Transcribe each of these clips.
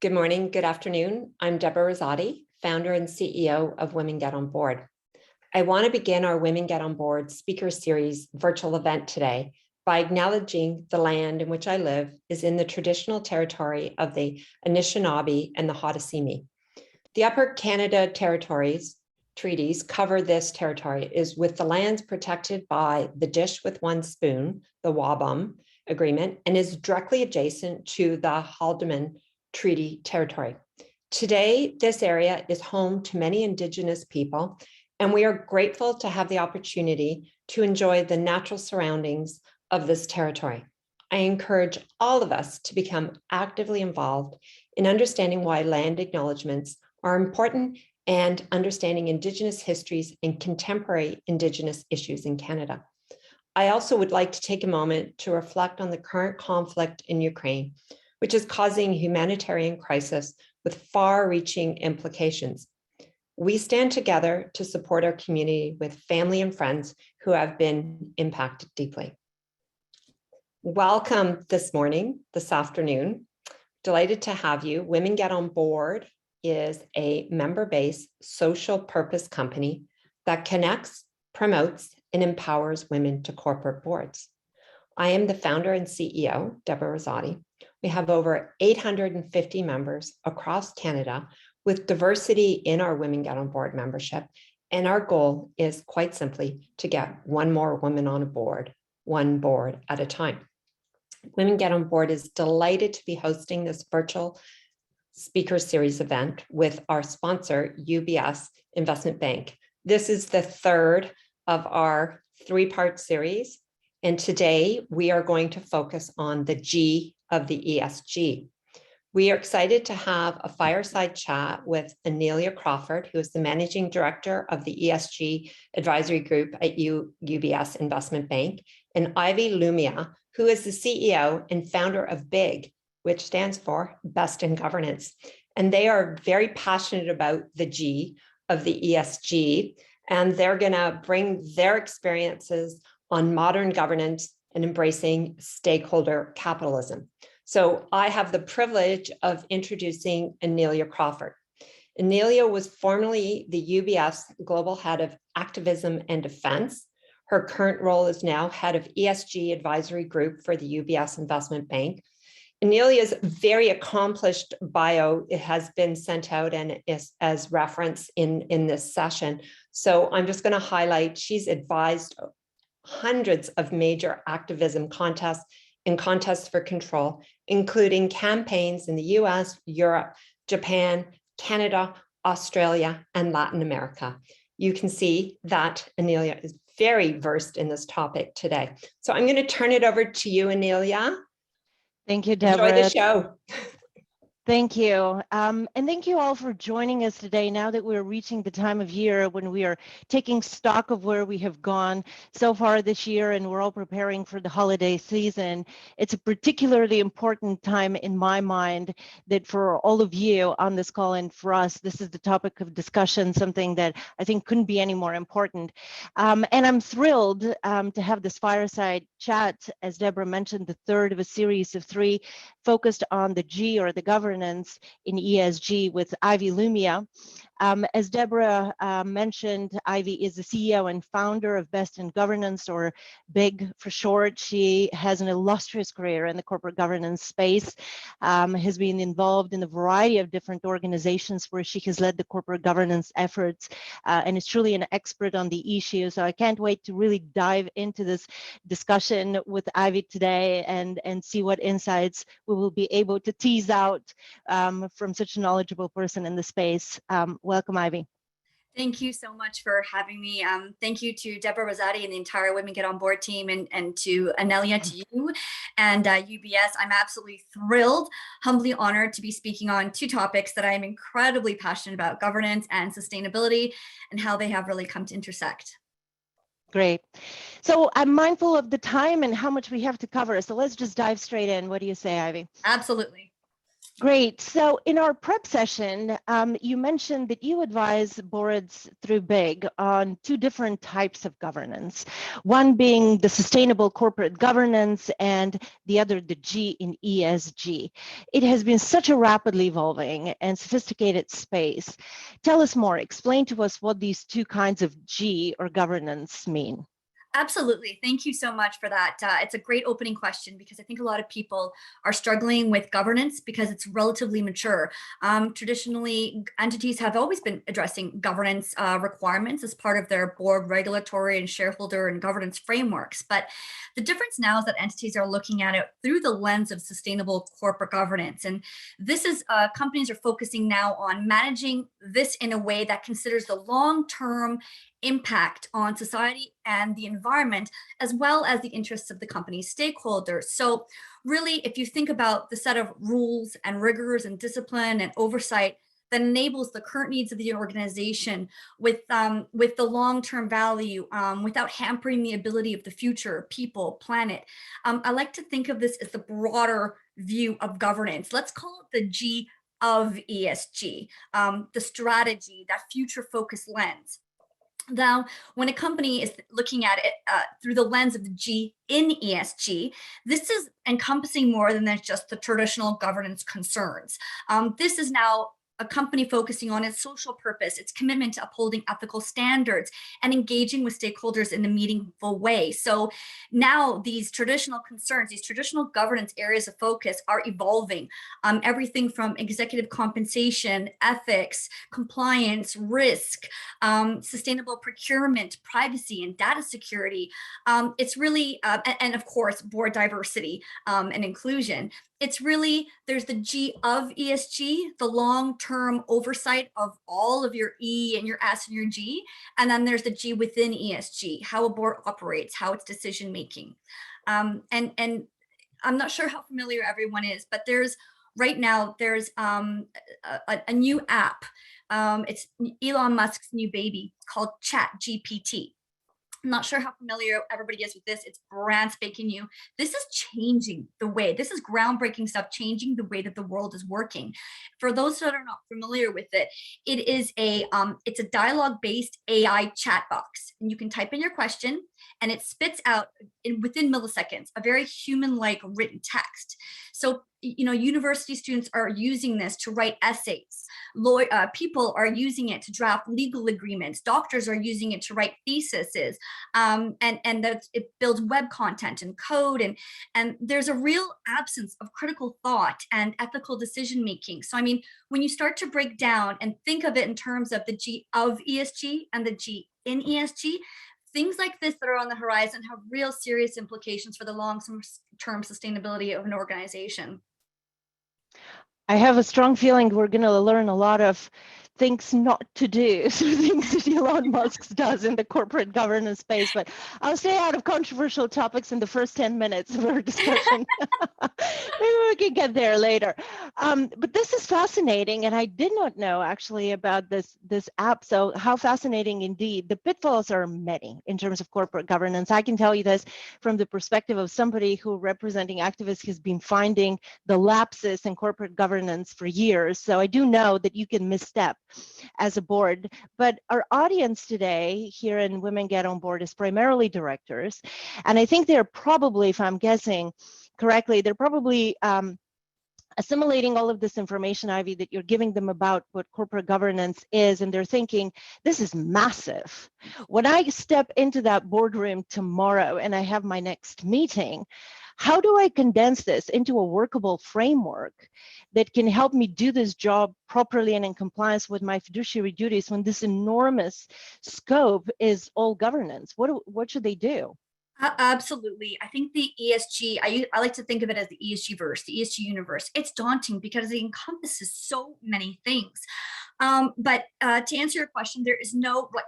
Good morning, good afternoon. I'm Deborah Rosati, founder and CEO of Women Get On Board. I want to begin our Women Get On Board speaker series virtual event today by acknowledging the land in which I live is in the traditional territory of the Anishinaabe and the Haudenosaunee. The Upper Canada Territories treaties cover this territory is with the lands protected by the Dish with One Spoon, the WGOB agreement, and is directly adjacent to the Haldeman Treaty territory. Today, this area is home to many Indigenous people, and we are grateful to have the opportunity to enjoy the natural surroundings of this territory. I encourage all of us to become actively involved in understanding why land acknowledgements are important and understanding Indigenous histories and contemporary Indigenous issues in Canada. I also would like to take a moment to reflect on the current conflict in Ukraine, which is causing a humanitarian crisis with far-reaching implications. We stand together to support our community with family and friends who have been impacted deeply. Welcome this afternoon. Delighted to have you. Women Get On Board is a member-based social purpose company that connects, promotes, and empowers women to corporate boards. I am the founder and CEO, Deborah Rosati. We have over 850 members across Canada with diversity in our Women Get On Board membership. And our goal is quite simply to get one more woman on a board, one board at a time. Women Get On Board is delighted to be hosting this virtual speaker series event with our sponsor, UBS Investment Bank. This is the third of our three-part series. And today we are going to focus on the G of the ESG. We are excited to have a fireside chat with Anelia Crawford, who is the Managing Director of the ESG Advisory Group at UBS Investment Bank, and Ivy Lumia, who is the CEO and founder of BIG, which stands for Best in Governance. And they are very passionate about the G of the ESG, and they're gonna bring their experiences on modern governance and embracing stakeholder capitalism. So I have the privilege of introducing Anelia Crawford. Anelia was formerly the UBS Global Head of Activism and Defense. Her current role is now Head of ESG Advisory Group for the UBS Investment Bank. Anelia's very accomplished bio, it has been sent out and is as reference in this session. So I'm just going to highlight, she's advised hundreds of major activism contests and contests for control, including campaigns in the US, Europe, Japan, Canada, Australia, and Latin America. You can see that Anelia is very versed in this topic today. So I'm going to turn it over to you, Anelia. Thank you, Deborah. Enjoy the show. Thank you. And thank you all for joining us today now that we're reaching the time of year when we are taking stock of where we have gone so far this year and we're all preparing for the holiday season. It's a particularly important time in my mind that for all of you on this call and for us, this is the topic of discussion, something that I think couldn't be any more important. And I'm thrilled to have this fireside chat, as Deborah mentioned, the third of a series of three focused on the G, or the governance in ESG, with Ivy Lumia. As Deborah mentioned, Ivy is the CEO and founder of Best in Governance, or BIG for short. She has an illustrious career in the corporate governance space, has been involved in a variety of different organizations where she has led the corporate governance efforts, and is truly an expert on the issue. So I can't wait to really dive into this discussion with Ivy today and see what insights we will be able to tease out from such a knowledgeable person in the space. Welcome, Ivy. Thank you so much for having me. Thank you to Deborah Rosati and the entire Women Get On Board team, and to Anelia, to you, and UBS. I'm absolutely thrilled, humbly honored to be speaking on two topics that I am incredibly passionate about: governance and sustainability, and how they have really come to intersect. Great. So I'm mindful of the time and how much we have to cover. So let's just dive straight in. What do you say, Ivy? Absolutely. Great. So in our prep session, you mentioned that you advise boards through BIG on two different types of governance, one being the sustainable corporate governance and the other the G in ESG. It has been such a rapidly evolving and sophisticated space. Tell us more. Explain to us what these two kinds of G or governance mean. Absolutely. Thank you so much for that. It's a great opening question because I think a lot of people are struggling with governance because it's relatively mature. Traditionally, entities have always been addressing governance requirements as part of their board regulatory and shareholder and governance frameworks. But the difference now is that entities are looking at it through the lens of sustainable corporate governance. And this is companies are focusing now on managing this in a way that considers the long-term impact on society and the environment, as well as the interests of the company's stakeholders. So really, if you think about the set of rules and rigors and discipline and oversight that enables the current needs of the organization with the long-term value, without hampering the ability of the future, people, planet. I like to think of this as the broader view of governance. Let's call it the G of ESG, the strategy, that future-focused lens. Now, when a company is looking at it through the lens of the G in ESG, this is encompassing more than just the traditional governance concerns. This is now a company focusing on its social purpose, its commitment to upholding ethical standards, and engaging with stakeholders in a meaningful way. So now these traditional concerns, these traditional governance areas of focus are evolving. Everything from executive compensation, ethics, compliance, risk, sustainable procurement, privacy, and data security. It's really, and of course, board diversity and inclusion. It's really, there's the G of ESG, the long-term oversight of all of your E and your S and your G. And then there's the G within ESG, how a board operates, how it's decision-making. And I'm not sure how familiar everyone is, but right now there's a new app. It's Elon Musk's new baby called ChatGPT. I'm not sure how familiar everybody is with this. It's brand spanking new. This is changing the way, this is groundbreaking stuff, changing the way that the world is working. For those that are not familiar with it, it is it's a dialogue-based AI chat box. And you can type in your question and it spits out within milliseconds, a very human-like written text. So, university students are using this to write essays. People are using it to draft legal agreements. Doctors are using it to write theses. And it builds web content and code. And there's a real absence of critical thought and ethical decision making. So, I mean, when you start to break down and think of it in terms of the G of ESG and the G in ESG, things like this that are on the horizon have real serious implications for the long-term sustainability of an organization. I have a strong feeling we're going to learn a lot of things not to do, so things that Elon Musk does in the corporate governance space. But I'll stay out of controversial topics in the first 10 minutes of our discussion. Maybe we can get there later. But this is fascinating, and I did not know actually about this app. So how fascinating indeed. The pitfalls are many in terms of corporate governance. I can tell you this from the perspective of somebody who, representing activists, has been finding the lapses in corporate governance for years. So I do know that you can misstep as a board, but our audience today here in Women Get On Board is primarily directors. And I think they're probably, if I'm guessing correctly, they're probably assimilating all of this information, Ivy, that you're giving them about what corporate governance is, and they're thinking, this is massive. When I step into that boardroom tomorrow and I have my next meeting, how do I condense this into a workable framework that can help me do this job properly and in compliance with my fiduciary duties when this enormous scope is all governance? What should they do? Absolutely. I think the ESG, I like to think of it as the ESG verse, the ESG universe. It's daunting because it encompasses so many things. But to answer your question,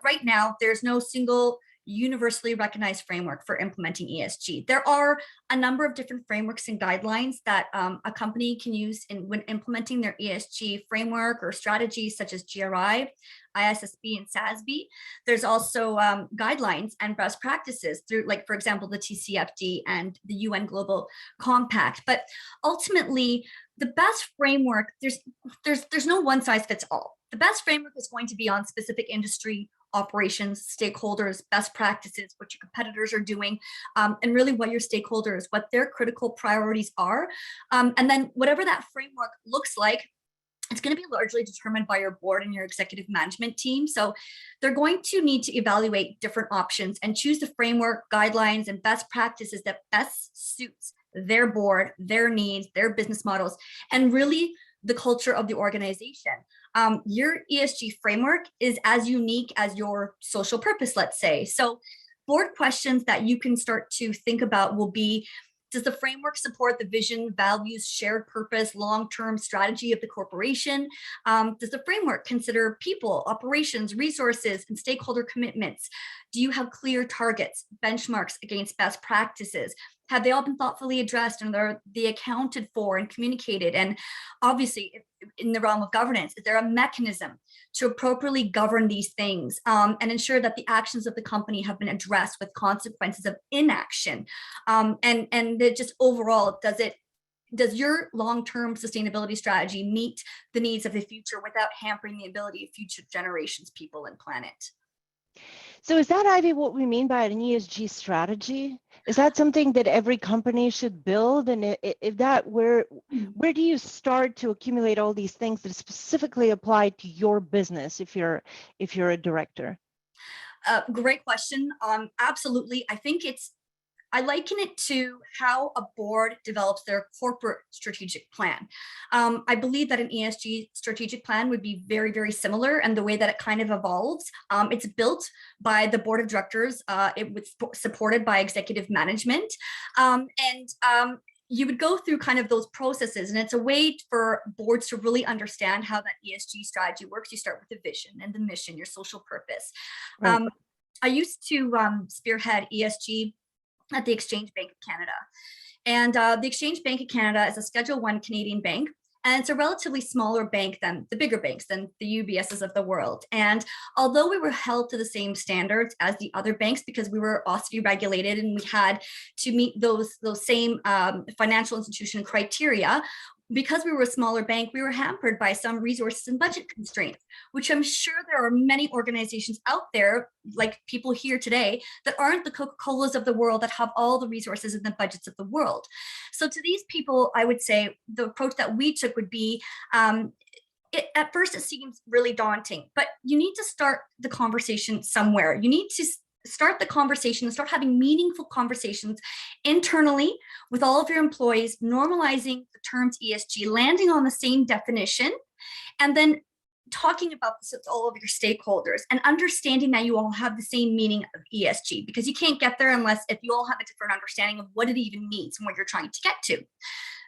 right now, there's no single universally recognized framework for implementing ESG. There are a number of different frameworks and guidelines that a company can use when implementing their ESG framework or strategies such as GRI, ISSB, and SASB. There's also guidelines and best practices through, like, for example, the TCFD and the UN Global Compact. But ultimately, the best framework, there's no one size fits all. The best framework is going to be on specific industry, operations, stakeholders, best practices, what your competitors are doing, and really what your stakeholders, what their critical priorities are. And then whatever that framework looks like, it's going to be largely determined by your board and your executive management team. So they're going to need to evaluate different options and choose the framework, guidelines, and best practices that best suits their board, their needs, their business models, and really the culture of the organization. Your ESG framework is as unique as your social purpose, let's say. So board questions that you can start to think about will be, does the framework support the vision, values, shared purpose, long-term strategy of the corporation? Does the framework consider people, operations, resources, and stakeholder commitments? Do you have clear targets, benchmarks against best practices? Have they all been thoughtfully addressed and are they accounted for and communicated? And obviously, in the realm of governance, is there a mechanism to appropriately govern these things and ensure that the actions of the company have been addressed with consequences of inaction? And just overall, does your long-term sustainability strategy meet the needs of the future without hampering the ability of future generations, people, and planet? So is that, Ivy, what we mean by an ESG strategy? Is that something that every company should build? And if that, where do you start to accumulate all these things that specifically apply to your business if you're a director? Great question. Absolutely. I liken it to how a board develops their corporate strategic plan. I believe that an ESG strategic plan would be very, very similar, and the way that it kind of evolves. It's built by the board of directors. It was supported by executive management. You would go through kind of those processes, and it's a way for boards to really understand how that ESG strategy works. You start with the vision and the mission, your social purpose. Right. I used to spearhead ESG at the Exchange Bank of Canada. And the Exchange Bank of Canada is a Schedule I Canadian bank, and it's a relatively smaller bank than the bigger banks, than the UBSs of the world. And although we were held to the same standards as the other banks, because we were OSFI regulated and we had to meet those same financial institution criteria, because we were a smaller bank, we were hampered by some resources and budget constraints, which I'm sure there are many organizations out there, like people here today, that aren't the Coca-Colas of the world, that have all the resources and the budgets of the world. So to these people, I would say the approach that we took would be, at first it seems really daunting, but you need to start the conversation somewhere. You need to start the conversation and start having meaningful conversations internally with all of your employees, normalizing the terms ESG, landing on the same definition, and then talking about this with all of your stakeholders and understanding that you all have the same meaning of ESG, because you can't get there unless if you all have a different understanding of what it even means and what you're trying to get to.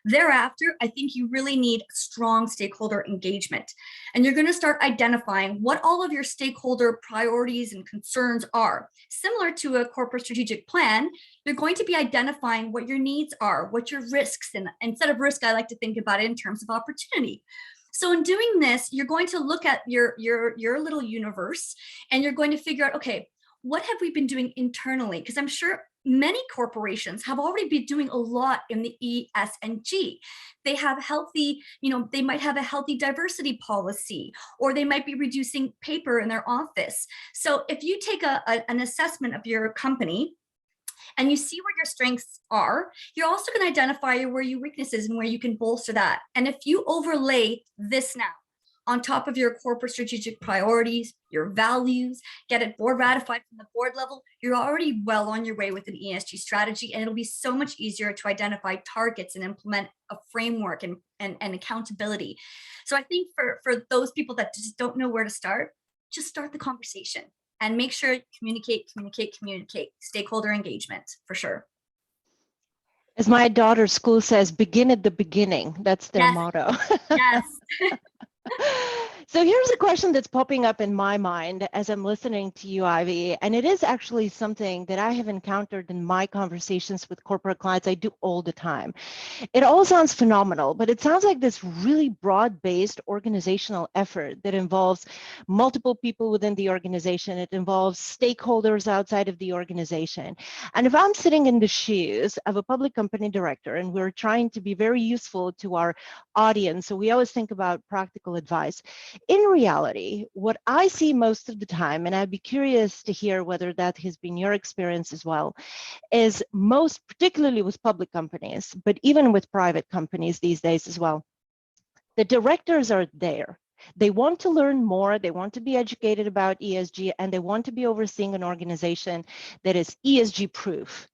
Thereafter, I think you really need strong stakeholder engagement. And you're going to start identifying what all of your stakeholder priorities and concerns are. Similar to a corporate strategic plan, you're going to be identifying what your needs are, what your risks, and instead of risk, I like to think about it in terms of opportunity. So in doing this, you're going to look at your little universe, and you're going to figure out, okay, what have we been doing internally? Because I'm sure many corporations have already been doing a lot in the ESG. They have healthy, they might have a healthy diversity policy, or they might be reducing paper in their office. So if you take an assessment of your company and you see where your strengths are, you're also going to identify where your weaknesses and where you can bolster that. And if you overlay this now on top of your corporate strategic priorities, your values, get it board ratified from the board level, you're already well on your way with an ESG strategy, and it'll be so much easier to identify targets and implement a framework and accountability. So I think for those people that just don't know where to start, just start the conversation and make sure you communicate, stakeholder engagement for sure. As my daughter's school says, begin at the beginning. That's their Yes. motto. Yes. So here's a question that's popping up in my mind as I'm listening to you, Ivy, and it is actually something that I have encountered in my conversations with corporate clients. I do all the time. It all sounds phenomenal, but it sounds like this really broad-based organizational effort that involves multiple people within the organization. It involves stakeholders outside of the organization. And if I'm sitting in the shoes of a public company director and we're trying to be very useful to our audience, so we always think about practical advice. In reality, what I see most of the time, and I'd be curious to hear whether that has been your experience as well, is most, particularly with public companies, but even with private companies these days as well, the directors are there. They want to learn more, they want to be educated about ESG, and they want to be overseeing an organization that is ESG proof.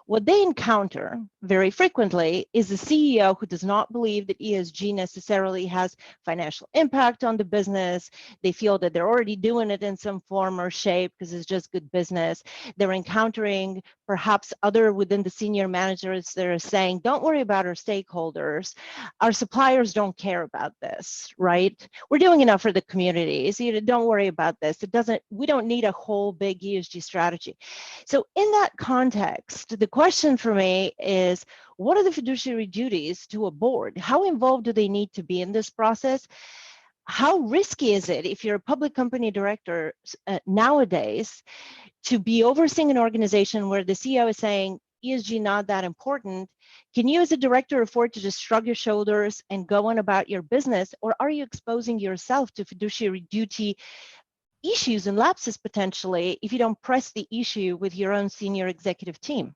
What they encounter very frequently is a CEO who does not believe that ESG necessarily has financial impact on the business. They feel that they're already doing it in some form or shape because it's just good business. They're encountering perhaps other within the senior managers that are saying, don't worry about our stakeholders. Our suppliers don't care about this, right? We're doing enough for the communities. You know, don't worry about this. We don't need a whole big ESG strategy. So in that context, the question for me is, what are the fiduciary duties to a board? How involved do they need to be in this process? How risky is it if you're a public company director nowadays to be overseeing an organization where the CEO is saying ESG not that important? Can you as a director afford to just shrug your shoulders and go on about your business, or are you exposing yourself to fiduciary duty issues and lapses potentially if you don't press the issue with your own senior executive team?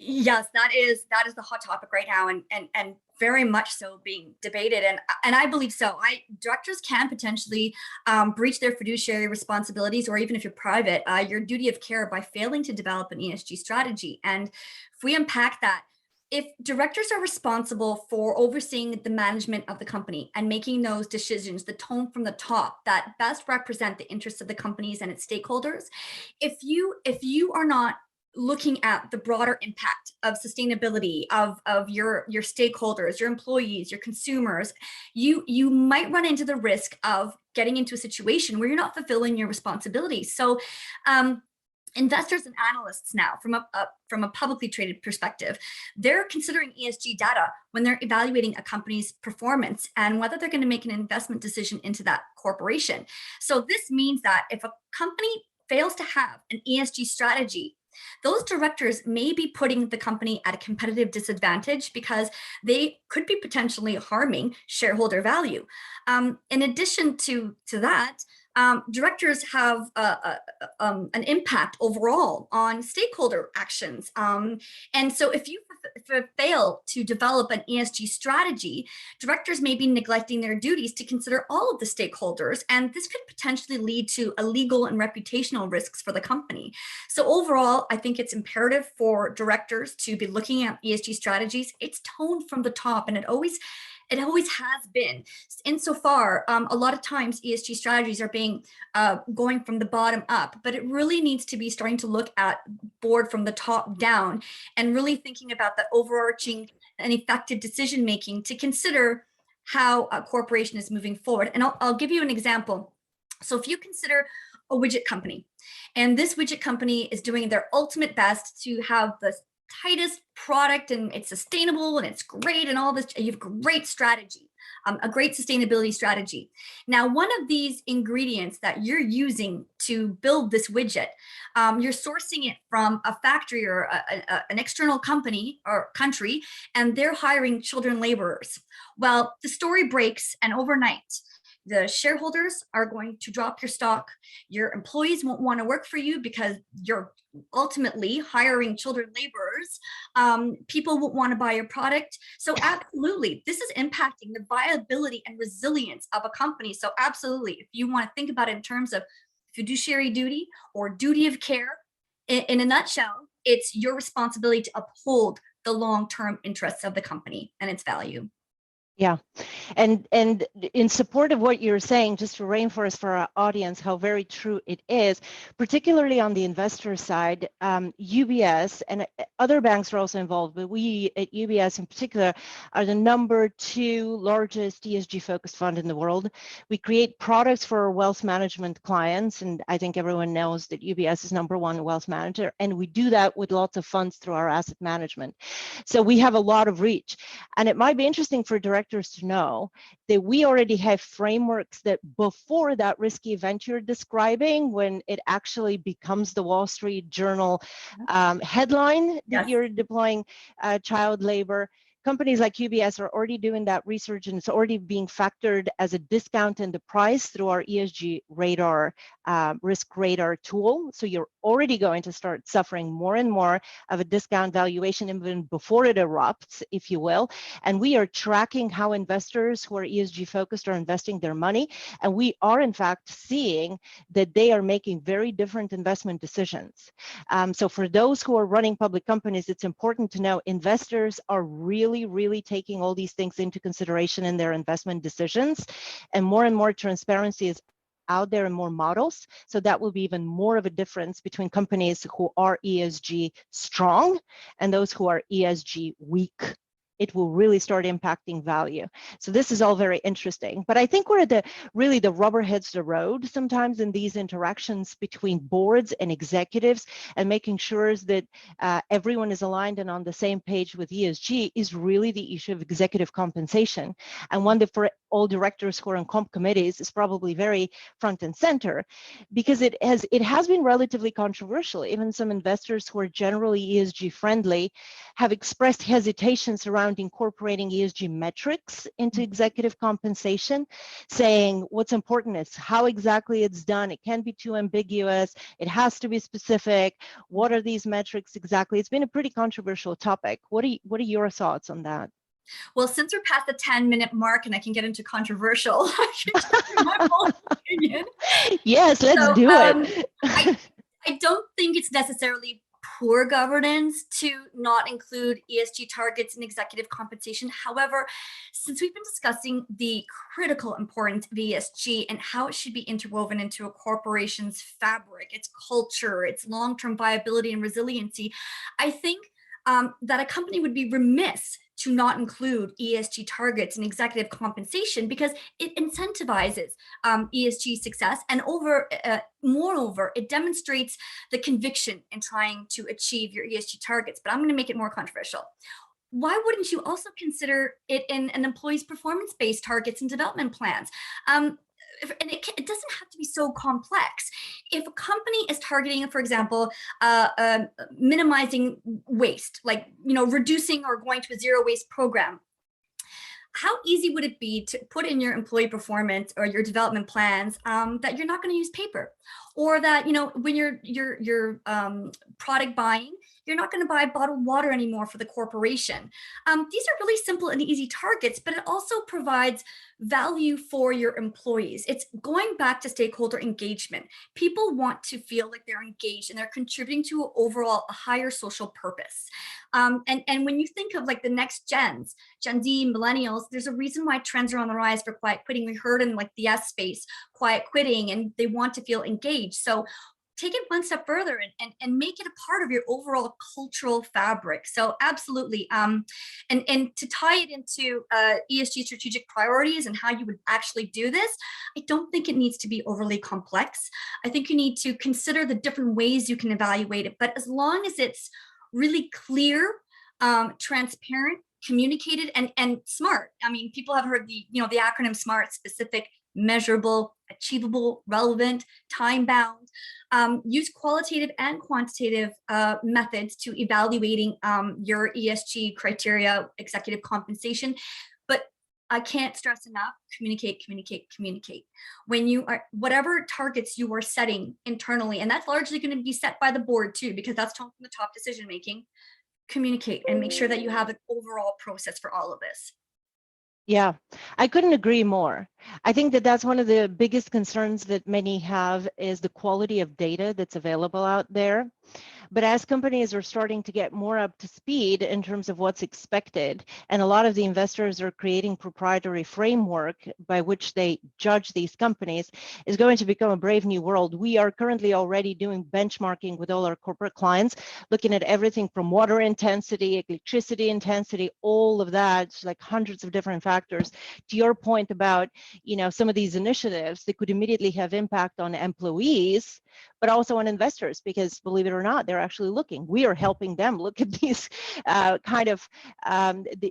Yes, that is the hot topic right now, and very much so being debated. And I believe so. Directors can potentially breach their fiduciary responsibilities, or even if you're private, your duty of care by failing to develop an ESG strategy. And if we unpack that, if directors are responsible for overseeing the management of the company and making those decisions, the tone from the top that best represent the interests of the companies and its stakeholders, if you are not looking at the broader impact of sustainability of your stakeholders, your employees, your consumers, you might run into the risk of getting into a situation where you're not fulfilling your responsibilities. So investors and analysts now, from a publicly traded perspective, they're considering ESG data when they're evaluating a company's performance and whether they're going to make an investment decision into that corporation. So this means that if a company fails to have an ESG strategy, those directors may be putting the company at a competitive disadvantage because they could be potentially harming shareholder value. In addition to that, directors have an impact overall on stakeholder actions. And so if you fail to develop an ESG strategy, directors may be neglecting their duties to consider all of the stakeholders, and this could potentially lead to legal and reputational risks for the company. So overall, I think it's imperative for directors to be looking at ESG strategies. It's toned from the top, and it always has been. Insofar, a lot of times ESG strategies are being going from the bottom up, but it really needs to be starting to look at board from the top down and really thinking about the overarching and effective decision making to consider how a corporation is moving forward. And I'll give you an example. So if you consider a widget company, and this widget company is doing their ultimate best to have the tightest product, and it's sustainable and it's great and all this, you have great strategy, a great sustainability strategy. Now, one of these ingredients that you're using to build this widget, you're sourcing it from a factory or an external company or country, and they're hiring children laborers. Well, the story breaks, and overnight, the shareholders are going to drop your stock. Your employees won't want to work for you because you're ultimately hiring children laborers. People won't want to buy your product. So absolutely, this is impacting the viability and resilience of a company. So absolutely, if you want to think about it in terms of fiduciary duty or duty of care, in a nutshell, it's your responsibility to uphold the long-term interests of the company and its value. Yeah. And in support of what you're saying, just to reinforce for our audience how very true it is, particularly on the investor side, UBS and other banks are also involved, but we at UBS in particular are the #2 largest ESG focused fund in the world. We create products for our wealth management clients, and I think everyone knows that UBS is #1 wealth manager, and we do that with lots of funds through our asset management. So we have a lot of reach, and it might be interesting for directors to know that we already have frameworks that before that risky event you're describing, when it actually becomes the Wall Street Journal headline that you're deploying child labor, companies like UBS are already doing that research, and it's already being factored as a discount in the price through our ESG radar, risk radar tool. So you're already going to start suffering more and more of a discount valuation even before it erupts, if you will. And we are tracking how investors who are ESG focused are investing their money. And we are in fact seeing that they are making very different investment decisions. So for those who are running public companies, it's important to know investors are really taking all these things into consideration in their investment decisions, and more transparency is out there and more models. So that will be even more of a difference between companies who are ESG strong and those who are ESG weak. It will really start impacting value. So this is all very interesting. But I think we're at the rubber hits the road sometimes in these interactions between boards and executives, and making sure that everyone is aligned and on the same page with ESG is really the issue of executive compensation. And one that for all directors who are on comp committees is probably very front and center, because it has been relatively controversial. Even some investors who are generally ESG friendly have expressed hesitations around incorporating ESG metrics into executive compensation, saying what's important is how exactly it's done. It can't be too ambiguous. It has to be specific. What are these metrics exactly? It's been a pretty controversial topic. What are your thoughts on that? Well, since we're past the 10-minute mark and I can get into controversial, I can tell you my full opinion. Yes, let's do it. I don't think it's necessarily poor governance to not include ESG targets in executive compensation. However, since we've been discussing the critical importance of ESG and how it should be interwoven into a corporation's fabric, its culture, its long-term viability and resiliency, I think that a company would be remiss to not include ESG targets in executive compensation, because it incentivizes ESG success, and moreover, it demonstrates the conviction in trying to achieve your ESG targets. But I'm going to make it more controversial. Why wouldn't you also consider it in an employee's performance-based targets and development plans? And it doesn't have to be so complex. If a company is targeting, for example, minimizing waste, like reducing or going to a zero waste program, how easy would it be to put in your employee performance or your development plans that you're not going to use paper, or that when you're product buying, you're not going to buy bottled water anymore for the corporation. These are really simple and easy targets, but it also provides value for your employees. It's going back to stakeholder engagement. People want to feel like they're engaged and they're contributing to overall a higher social purpose. And when you think of like the next Gen Z, millennials, there's a reason why trends are on the rise for quiet quitting. We heard in like the S space, quiet quitting, and they want to feel engaged. So take it one step further and make it a part of your overall cultural fabric. So absolutely. And to tie it into ESG strategic priorities and how you would actually do this, I don't think it needs to be overly complex. I think you need to consider the different ways you can evaluate it, but as long as it's really clear, transparent, communicated, and SMART. I mean, people have heard the acronym SMART: specific, measurable, achievable, relevant, time-bound. Use qualitative and quantitative methods to evaluating your ESG criteria, executive compensation. But I can't stress enough, communicate. When you are, whatever targets you are setting internally, and that's largely going to be set by the board too, because that's from the top decision making, communicate and make sure that you have an overall process for all of this. Yeah, I couldn't agree more. I think that that's one of the biggest concerns that many have is the quality of data that's available out there. But as companies are starting to get more up to speed in terms of what's expected, and a lot of the investors are creating proprietary framework by which they judge these companies, is going to become a brave new world. We are currently already doing benchmarking with all our corporate clients, looking at everything from water intensity, electricity intensity, all of that, like hundreds of different factors. To your point about, some of these initiatives that could immediately have impact on employees, but also on investors, because believe it or not, they're actually looking. We are helping them look at these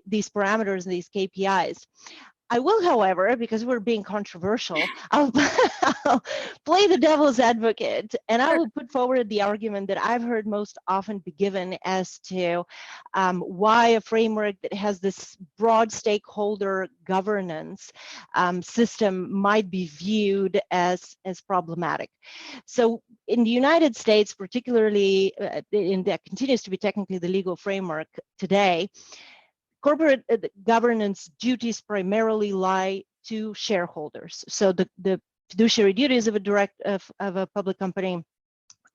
these parameters and these KPIs. I will, however, because we're being controversial, I'll play the devil's advocate, and I will put forward the argument that I've heard most often be given as to why a framework that has this broad stakeholder governance system might be viewed as problematic. So in the United States, particularly, and that continues to be technically the legal framework today, corporate governance duties primarily lie to shareholders. So the fiduciary duties of a public company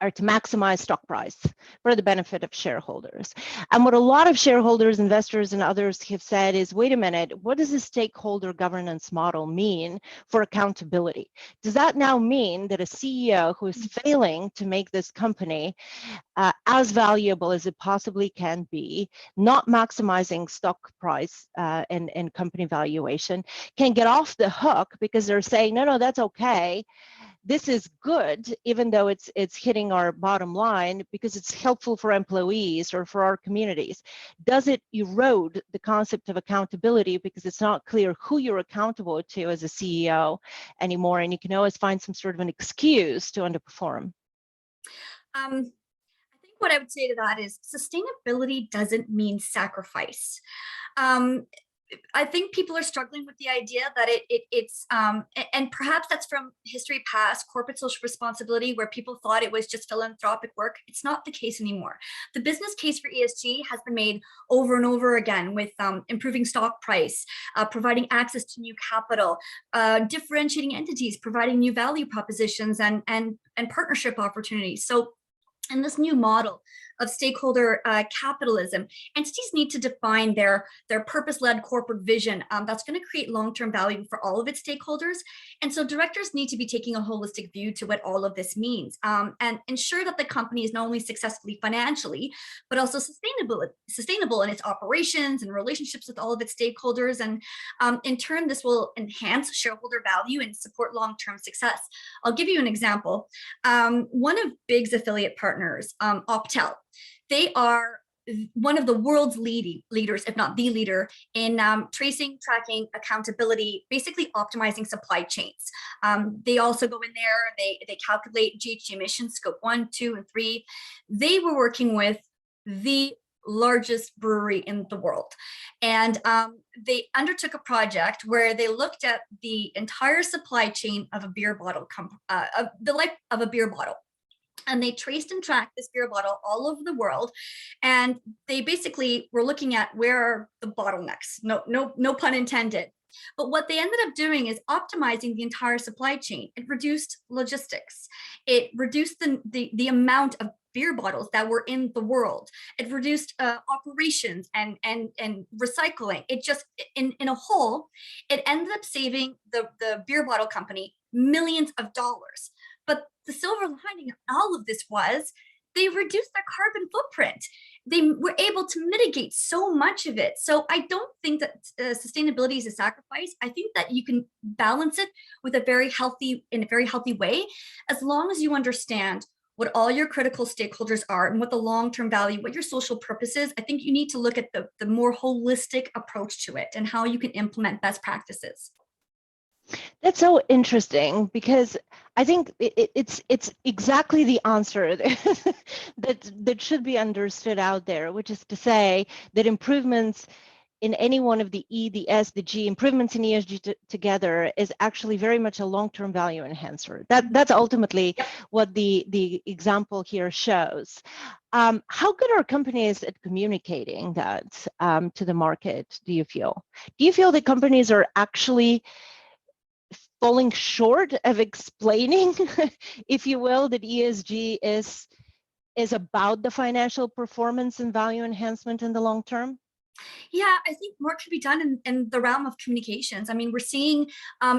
are to maximize stock price for the benefit of shareholders. And what a lot of shareholders, investors, and others have said is, wait a minute, what does a stakeholder governance model mean for accountability? Does that now mean that a CEO who is failing to make this company as valuable as it possibly can be, not maximizing stock price and company valuation, can get off the hook because they're saying, no, that's okay. This is good, even though it's hitting our bottom line because it's helpful for employees or for our communities? Does it erode the concept of accountability because it's not clear who you're accountable to as a CEO anymore, and you can always find some sort of an excuse to underperform? I think what I would say to that is sustainability doesn't mean sacrifice. I think people are struggling with the idea that it's and perhaps that's from history past, corporate social responsibility, where people thought it was just philanthropic work. It's not the case anymore. The business case for ESG has been made over and over again with improving stock price, providing access to new capital, differentiating entities, providing new value propositions and partnership opportunities. So in this new model of stakeholder capitalism, entities need to define their purpose-led corporate vision that's going to create long-term value for all of its stakeholders. And so directors need to be taking a holistic view to what all of this means and ensure that the company is not only successfully financially, but also sustainable in its operations and relationships with all of its stakeholders. And in turn, this will enhance shareholder value and support long-term success. I'll give you an example. One of BIG's affiliate partners, Optel, they are one of the world's leaders, if not the leader, in tracing, tracking, accountability, basically optimizing supply chains. They also go in there, they calculate GHG emissions, scope 1, 2, and 3. They were working with the largest brewery in the world. And they undertook a project where they looked at the entire supply chain of a beer bottle, the life of a beer bottle. And they traced and tracked this beer bottle all over the world. And they basically were looking at where are the bottlenecks, no pun intended. But what they ended up doing is optimizing the entire supply chain. It reduced logistics. It reduced the amount of beer bottles that were in the world. It reduced operations and recycling. It just, in a whole, it ended up saving the beer bottle company millions of dollars. But the silver lining of all of this was they reduced their carbon footprint. They were able to mitigate so much of it. So I don't think that sustainability is a sacrifice. I think that you can balance it with in a very healthy way, as long as you understand what all your critical stakeholders are and what the long-term value, what your social purpose is. I think you need to look at the more holistic approach to it and how you can implement best practices. That's so interesting, because I think it's exactly the answer that should be understood out there, which is to say that improvements in any one of the E, the S, the G, improvements in ESG together is actually very much a long-term value enhancer. That's ultimately what the example here shows. How good are companies at communicating that to the market, do you feel? Do you feel that companies are actually falling short of explaining, if you will, that ESG is about the financial performance and value enhancement in the long term? Yeah, I think more can be done in the realm of communications. I mean, we're seeing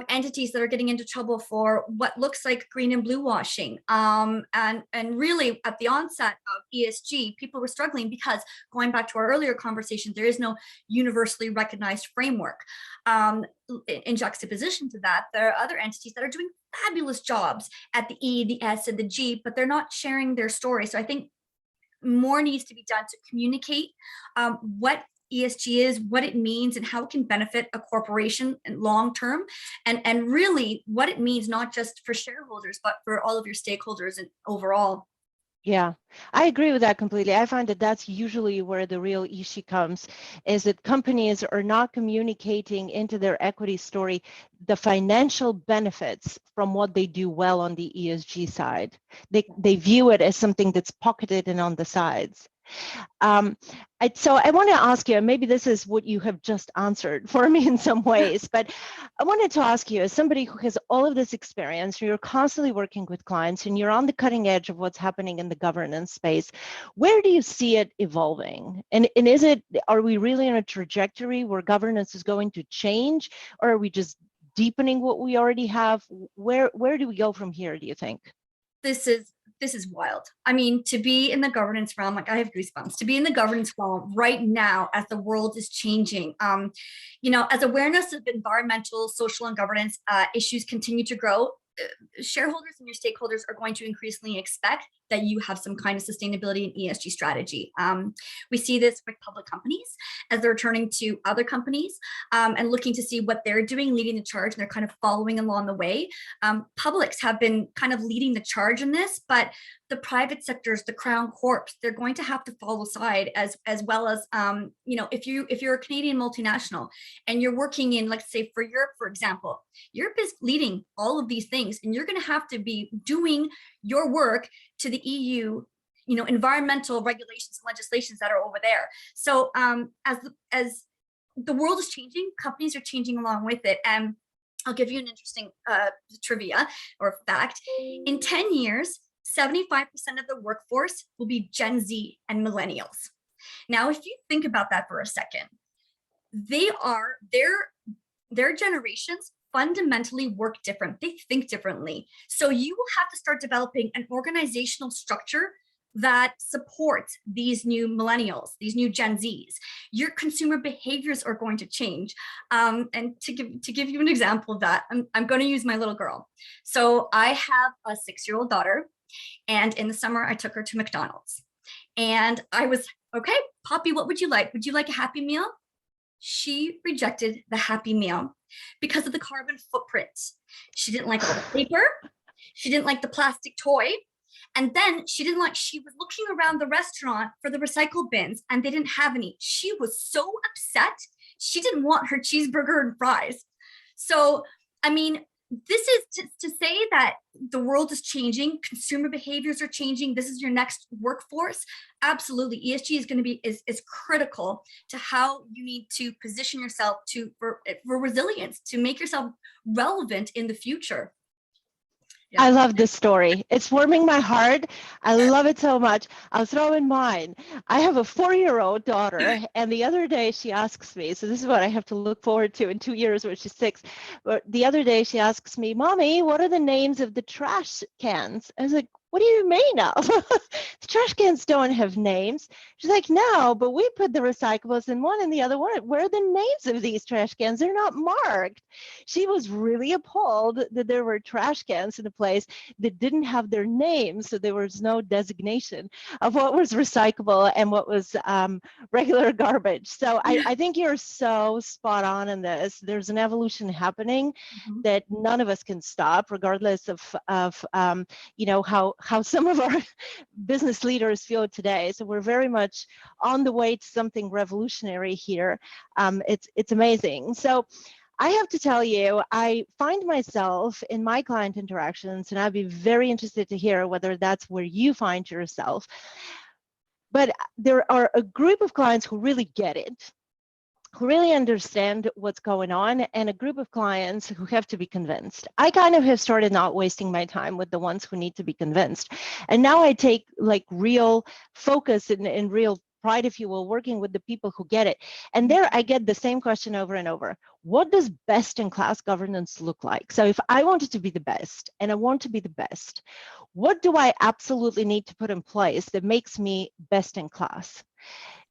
entities that are getting into trouble for what looks like green and blue washing. And really at the onset of ESG, people were struggling because, going back to our earlier conversation, there is no universally recognized framework. In juxtaposition to that, there are other entities that are doing fabulous jobs at the E, the S, and the G, but they're not sharing their story. So I think more needs to be done to communicate what ESG is, what it means, and how it can benefit a corporation in long term, and really what it means not just for shareholders, but for all of your stakeholders and overall. Yeah, I agree with that completely. I find that that's usually where the real issue comes, is that companies are not communicating into their equity story the financial benefits from what they do well on the ESG side. They view it as something that's pocketed and on the sides. So I want to ask you, and maybe this is what you have just answered for me in some ways, but I wanted to ask you, as somebody who has all of this experience, you're constantly working with clients and you're on the cutting edge of what's happening in the governance space, where do you see it evolving? And are we really on a trajectory where governance is going to change, or are we just deepening what we already have? Where do we go from here, do you think? This is wild. I mean, to be in the governance realm, like I have goosebumps, to be in the governance realm right now as the world is changing. As awareness of environmental, social, and governance issues continue to grow, shareholders and your stakeholders are going to increasingly expect that you have some kind of sustainability and ESG strategy. We see this with public companies as they're turning to other companies and looking to see what they're doing, leading the charge, and they're kind of following along the way. Publics have been kind of leading the charge in this, but the private sectors, the crown corps, they're going to have to follow side as well as, if you're a Canadian multinational and you're working in, let's say for Europe, for example, Europe is leading all of these things, and you're going to have to be doing your work to the EU, environmental regulations and legislations that are over there. So as the world is changing, companies are changing along with it. And I'll give you an interesting trivia or fact. In 10 years, 75% of the workforce will be Gen Z and millennials. Now, if you think about that for a second, their generations fundamentally work different. They think differently. So you will have to start developing an organizational structure that supports these new millennials, these new Gen Zs. Your consumer behaviors are going to change. And to give you an example of that, I'm going to use my little girl. So I have a 6-year-old daughter, and in the summer I took her to McDonald's. And I was, okay, Poppy, what would you like? Would you like a Happy Meal? She rejected the Happy Meal because of the carbon footprint. She didn't like all the paper. She didn't like the plastic toy. And then she was looking around the restaurant for the recycle bins and they didn't have any. She was so upset. She didn't want her cheeseburger and fries. So, I mean, this is to say that the world is changing, consumer behaviors are changing. This is your next workforce. Absolutely. ESG is going to be is critical to how you need to position yourself for resilience, to make yourself relevant in the future. Yeah. I love this story. It's warming my heart. I love it so much. I'll throw in mine. I have a 4-year-old daughter, and the other day she asks me, so this is what I have to look forward to in 2 years when she's 6. But the other day she asks me, Mommy, what are the names of the trash cans? I was like, what do you mean of? The trash cans don't have names. She's like, no, but we put the recyclables in one and the other one. Where are the names of these trash cans? They're not marked. She was really appalled that there were trash cans in a place that didn't have their names. So there was no designation of what was recyclable and what was regular garbage. So I think you're so spot on in this. There's an evolution happening that none of us can stop, regardless of how some of our business leaders feel today. So we're very much on the way to something revolutionary here. It's amazing. So I have to tell you, I find myself in my client interactions, and I'd be very interested to hear whether that's where you find yourself. But there are a group of clients who really get it, who really understand what's going on, and a group of clients who have to be convinced. I kind of have started not wasting my time with the ones who need to be convinced. And now I take like real focus and real pride, if you will, working with the people who get it. And there I get the same question over and over. What does best in class governance look like? So if I wanted to be the best and I want to be the best, what do I absolutely need to put in place that makes me best in class?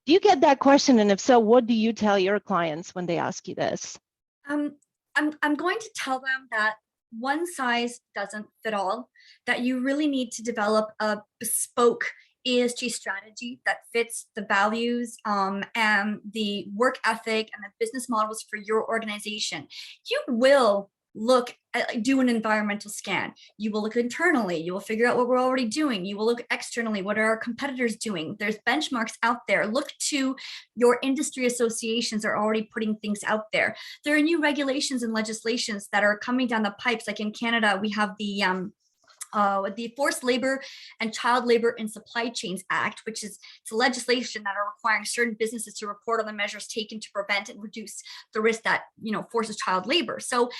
Do you get that question? And if so, what do you tell your clients when they ask you this? I'm going to tell them that one size doesn't fit all, that you really need to develop a bespoke ESG strategy that fits the values and the work ethic and the business models for your organization. You will do an environmental scan. You will look internally. You will figure out what we're already doing. You will look externally. What are our competitors doing? There's benchmarks out there. Look to your industry associations are already putting things out there. There are new regulations and legislations that are coming down the pipes. Like in Canada, we have the Forced Labor and Child Labor in Supply Chains Act, which is legislation that are requiring certain businesses to report on the measures taken to prevent and reduce the risk that forces child labor. So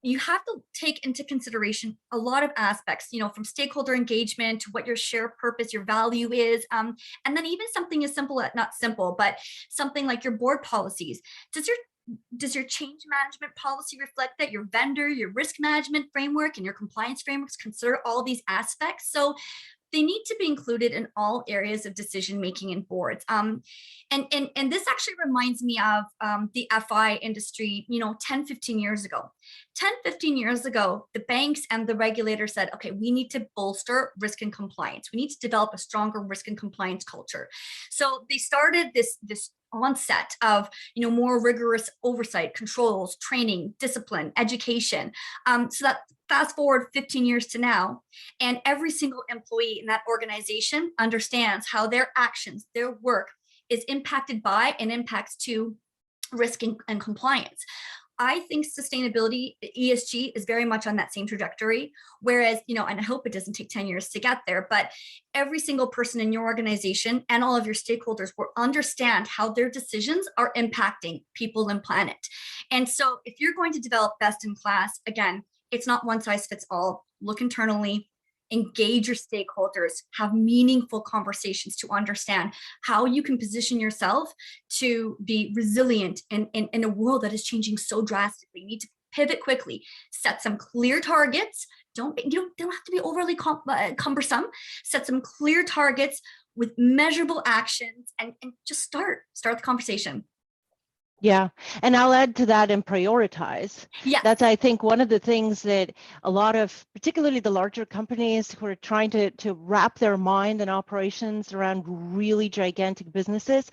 you have to take into consideration a lot of aspects, from stakeholder engagement to what your shared purpose, your value is. And then even something as simple, not simple, but something like your board policies. Does your change management policy reflect that? Your vendor, your risk management framework, and your compliance frameworks consider all these aspects? So they need to be included in all areas of decision making in boards. And this actually reminds me of the FI industry, 10, 15 years ago. 10, 15 years ago, the banks and the regulators said, okay, we need to bolster risk and compliance. We need to develop a stronger risk and compliance culture. So they started this onset of more rigorous oversight, controls, training, discipline, education. So that fast forward 15 years to now, and every single employee in that organization understands how their actions, their work is impacted by and impacts to risk and compliance. I think sustainability, ESG, is very much on that same trajectory. Whereas, and I hope it doesn't take 10 years to get there, but every single person in your organization and all of your stakeholders will understand how their decisions are impacting people and planet. And so if you're going to develop best in class, again, it's not one size fits all. Look internally, engage your stakeholders, have meaningful conversations to understand how you can position yourself to be resilient in a world that is changing so drastically. You need to pivot quickly, set some clear targets. They don't have to be overly cumbersome. Set some clear targets with measurable actions and just start the conversation. Yeah, and I'll add to that and prioritize. Yeah, that's, I think, one of the things that a lot of, particularly the larger companies who are trying to wrap their mind and operations around really gigantic businesses,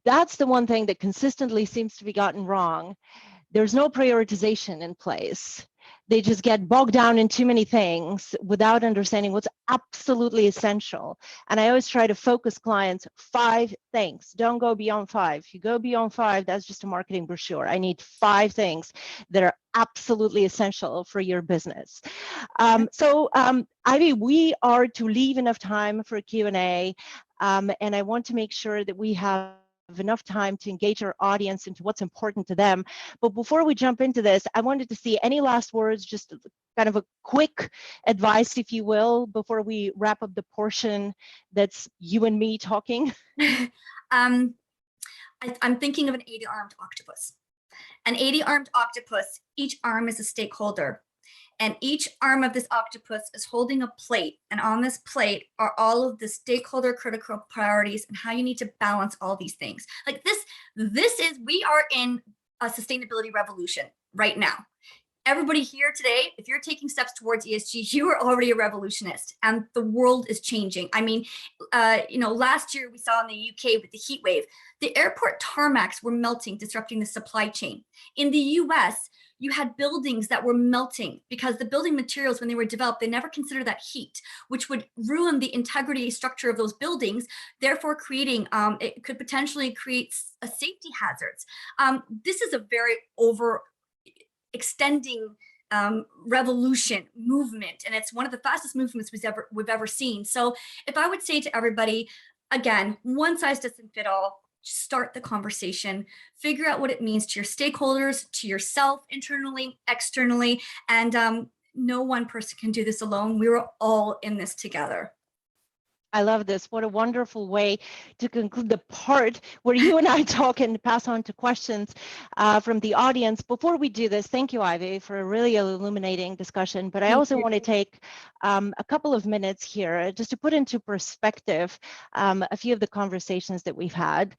that's the one thing that consistently seems to be gotten wrong. There's no prioritization in place. They just get bogged down in too many things without understanding what's absolutely essential. And I always try to focus clients, 5 things. Don't go beyond 5. If you go beyond 5, that's just a marketing brochure. I need 5 things that are absolutely essential for your business. Ivy, we are to leave enough time for Q&A, and I want to make sure that we have enough time to engage our audience into what's important to them. But before we jump into this, I wanted to see any last words, just kind of a quick advice, if you will, before we wrap up the portion that's you and me talking. I'm thinking of an 80-armed octopus. An 80-armed octopus, each arm is a stakeholder. And each arm of this octopus is holding a plate. And on this plate are all of the stakeholder critical priorities and how you need to balance all these things. Like we are in a sustainability revolution right now. Everybody here today, if you're taking steps towards ESG, you are already a revolutionist and the world is changing. I mean, last year we saw in the UK with the heat wave, the airport tarmacs were melting, disrupting the supply chain. In the US, you had buildings that were melting because the building materials, when they were developed, they never considered that heat, which would ruin the integrity structure of those buildings, therefore creating, it could potentially create a safety hazards. This is a very overextending revolution movement, and it's one of the fastest movements we've ever seen. So if I would say to everybody, again, one size doesn't fit all, start the conversation, figure out what it means to your stakeholders, to yourself, internally, externally, and no one person can do this alone. We were all in this together. I love this. What a wonderful way to conclude the part where you and I talk and pass on to questions from the audience. Before we do this, thank you, Ivy, for a really illuminating discussion. But I also want to take a couple of minutes here just to put into perspective a few of the conversations that we've had.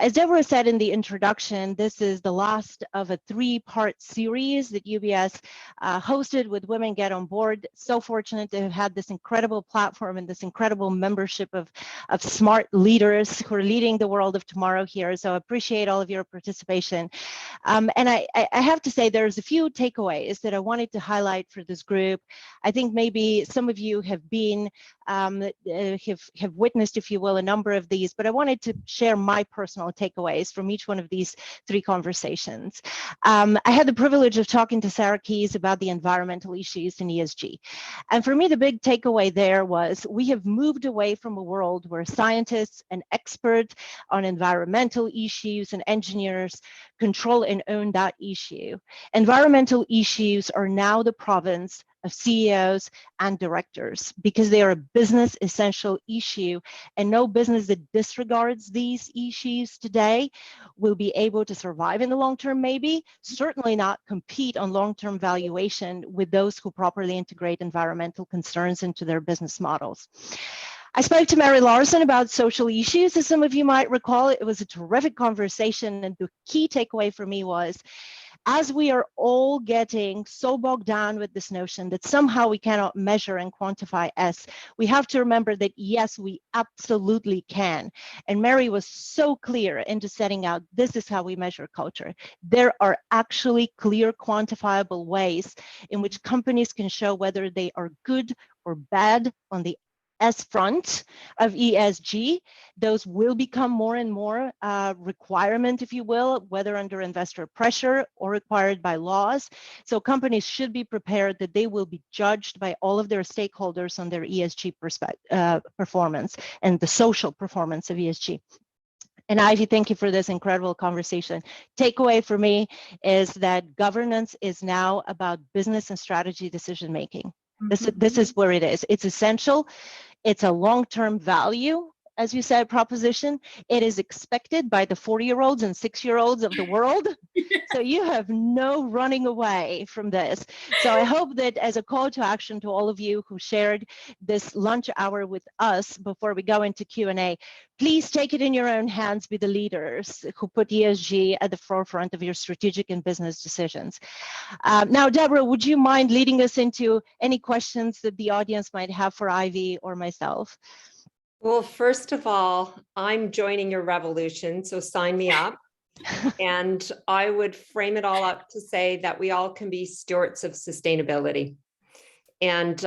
As Deborah said in the introduction, this is the last of a 3-part series that UBS hosted with Women Get On Board. So fortunate to have had this incredible platform and this incredible membership of smart leaders who are leading the world of tomorrow here. So I appreciate all of your participation. And I have to say there's a few takeaways that I wanted to highlight for this group. I think maybe some of you have been, have witnessed, if you will, a number of these, but I wanted to share my personal takeaways from each one of these 3 conversations. I had the privilege of talking to Sarah Keyes about the environmental issues in ESG. And for me, the big takeaway there was we have moved away from a world where scientists and experts on environmental issues and engineers control and own that issue. Environmental issues are now the province of CEOs and directors because they are a business essential issue, and no business that disregards these issues today will be able to survive in the long term, maybe, certainly not compete on long-term valuation with those who properly integrate environmental concerns into their business models. I spoke to Mary Larson about social issues. As some of you might recall, it was a terrific conversation, and the key takeaway for me was, as we are all getting so bogged down with this notion that somehow we cannot measure and quantify S, we have to remember that yes, we absolutely can. And Mary was so clear into setting out, this is how we measure culture. There are actually clear quantifiable ways in which companies can show whether they are good or bad on the S front of ESG. Those will become more and more requirement, if you will, whether under investor pressure or required by laws. So companies should be prepared that they will be judged by all of their stakeholders on their ESG performance and the social performance of ESG. And Ivy, thank you for this incredible conversation. Takeaway for me is that governance is now about business and strategy decision making. This is where it is. It's essential. It's a long-term value, as you said, proposition. It is expected by the 40-year-olds and 6-year-olds of the world. So you have no running away from this. So I hope that as a call to action to all of you who shared this lunch hour with us before we go into Q&A, please take it in your own hands, be the leaders who put ESG at the forefront of your strategic and business decisions. Now, Deborah, would you mind leading us into any questions that the audience might have for Ivy or myself? Well, first of all, I'm joining your revolution, so sign me up. And I would frame it all up to say that we all can be stewards of sustainability. And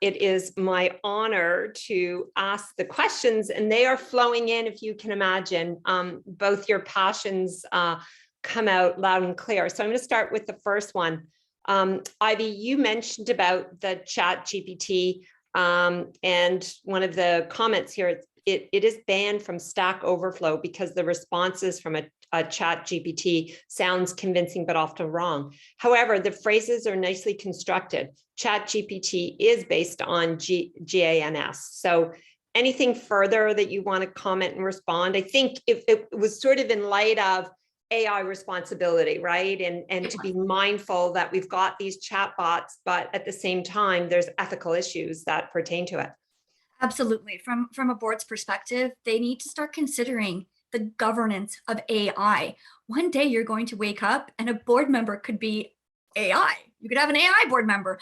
it is my honor to ask the questions, and they are flowing in, if you can imagine. Both your passions come out loud and clear. So I'm going to start with the first one. Ivy, you mentioned about the Chat GPT, and one of the comments here, it is banned from Stack Overflow because the responses from a Chat GPT sounds convincing but often wrong. However, the phrases are nicely constructed. Chat GPT is based on GANS. So anything further that you want to comment and respond? I think if it was sort of in light of AI responsibility, right? And to be mindful that we've got these chatbots, but at the same time, there's ethical issues that pertain to it. Absolutely. From a board's perspective, they need to start considering the governance of AI. One day you're going to wake up and a board member could be AI. You could have an AI board member.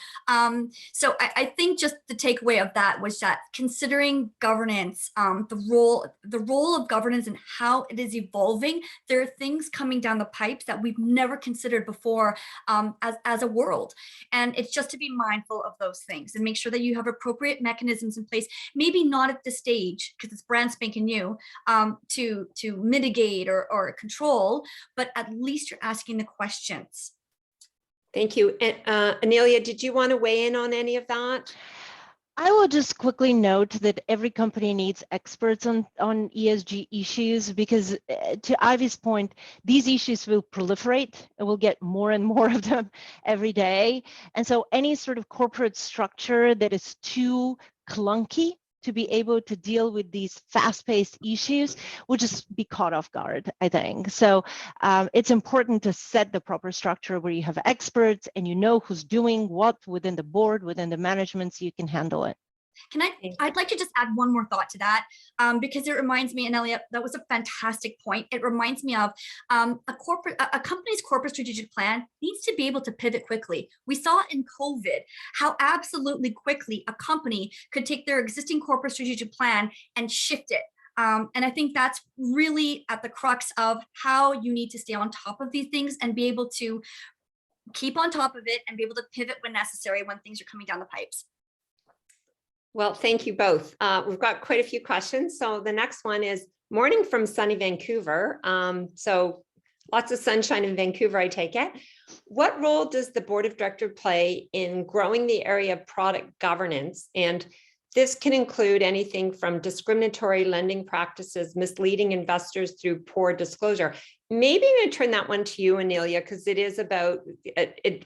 So I think just the takeaway of that was that considering governance, the role of governance and how it is evolving, there are things coming down the pipes that we've never considered before as a world. And it's just to be mindful of those things and make sure that you have appropriate mechanisms in place, maybe not at this stage because it's brand spanking new, to mitigate or control, but at least you're asking the questions. Thank you. And Anelia, did you want to weigh in on any of that? I will just quickly note that every company needs experts on ESG issues because to Ivy's point, these issues will proliferate and we'll get more and more of them every day. And so any sort of corporate structure that is too clunky to be able to deal with these fast-paced issues will just be caught off guard, I think. So it's important to set the proper structure where you have experts and you know who's doing what within the board, within the management, so you can handle it. I'd like to just add one more thought to that, because it reminds me, and Elliot, that was a fantastic point. It reminds me of a company's corporate strategic plan needs to be able to pivot quickly. We saw in COVID how absolutely quickly a company could take their existing corporate strategic plan and shift it. And I think that's really at the crux of how you need to stay on top of these things and be able to keep on top of it and be able to pivot when necessary when things are coming down the pipes. Well, thank you both. We've got quite a few questions. So the next one is morning from sunny Vancouver. So lots of sunshine in Vancouver, I take it. What role does the board of directors play in growing the area of product governance? And this can include anything from discriminatory lending practices, misleading investors through poor disclosure. Maybe I'm going to turn that one to you, Anelia, because it is about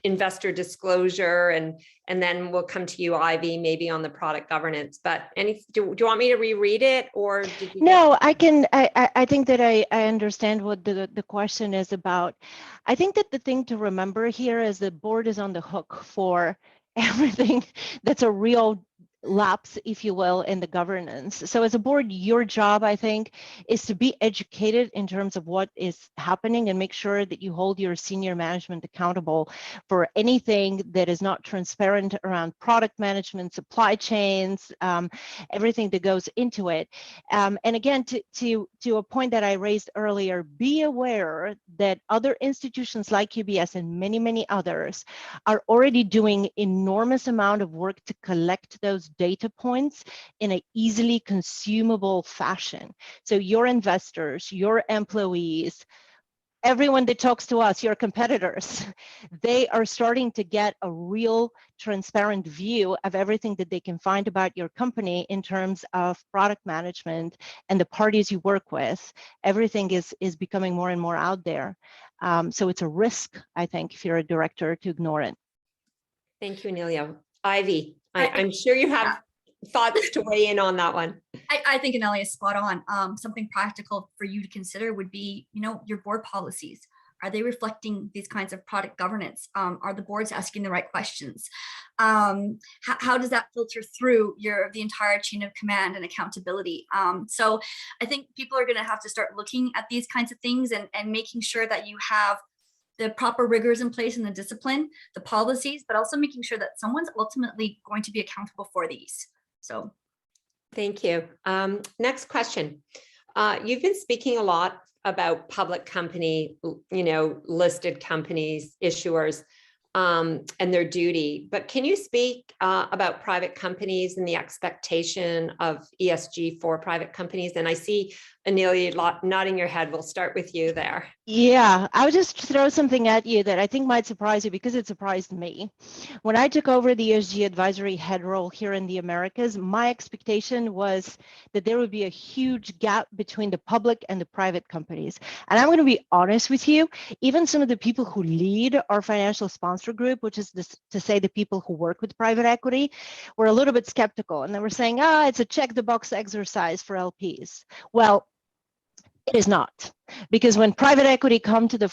investor disclosure, and then we'll come to you, Ivy, maybe on the product governance. But do you want me to reread it, or did you? No, I can. I think that I understand what the question is about. I think that the thing to remember here is the board is on the hook for everything that's a real lapse, if you will, in the governance. So as a board, your job, I think, is to be educated in terms of what is happening and make sure that you hold your senior management accountable for anything that is not transparent around product management, supply chains, everything that goes into it. And again, to a point that I raised earlier, be aware that other institutions like UBS and many, many others are already doing enormous amount of work to collect those data points in an easily consumable fashion. So your investors, your employees, everyone that talks to us, your competitors, they are starting to get a real transparent view of everything that they can find about your company in terms of product management and the parties you work with. Everything is becoming more and more out there. So it's a risk, I think, if you're a director, to ignore it. Thank you, Anelia. Ivy, I'm sure you have thoughts to weigh in on that one. I think Anelia is spot on. Something practical for you to consider would be, your board policies. Are they reflecting these kinds of product governance? Are the boards asking the right questions? How does that filter through the entire chain of command and accountability? So I think people are going to have to start looking at these kinds of things and making sure that you have the proper rigors in place and the discipline, the policies, but also making sure that someone's ultimately going to be accountable for these. So thank you. Next question. You've been speaking a lot about public company, listed companies, issuers, and their duty, but can you speak about private companies and the expectation of ESG for private companies? And I see Anelia nodding your head. We'll start with you there. Yeah, I would just throw something at you that I think might surprise you because it surprised me. When I took over the ESG advisory head role here in the Americas, my expectation was that there would be a huge gap between the public and the private companies. And I'm going to be honest with you, even some of the people who lead our financial sponsor group, which is to say the people who work with private equity, were a little bit skeptical. And they were saying, it's a check the box exercise for LPs. Well, it is not, because when private equity come to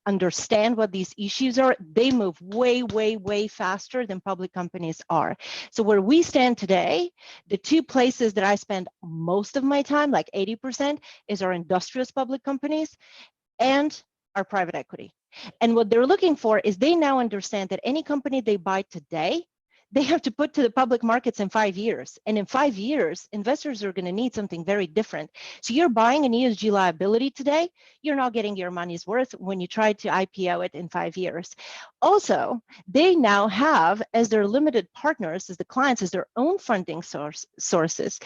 understand what these issues are, they move way, way, way faster than public companies are. So where we stand today, the two places that I spend most of my time, like 80%, is our industrious public companies and our private equity. And what they're looking for is they now understand that any company they buy today, they have to put to the public markets in 5 years. And in 5 years, investors are going to need something very different. So you're buying an ESG liability today, you're not getting your money's worth when you try to IPO it in 5 years. also, they now have as their limited partners, as the clients, as their own funding sources,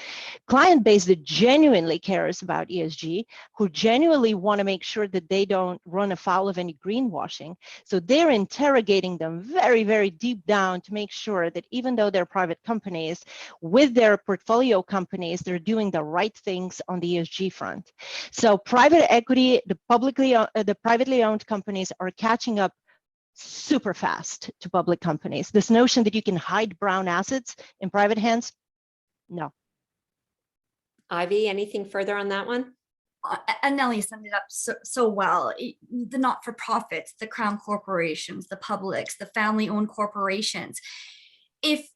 client base that genuinely cares about ESG, who genuinely want to make sure that they don't run afoul of any greenwashing. So they're interrogating them very, very deep down to make sure that even though they're private companies, with their portfolio companies, they're doing the right things on the ESG front. So private equity, the privately owned companies are catching up super fast to public companies. This notion that you can hide brown assets in private hands, no. Ivy, anything further on that one? And Nellie summed it up so well. The not-for-profits, the crown corporations, the publics, the family-owned corporations. If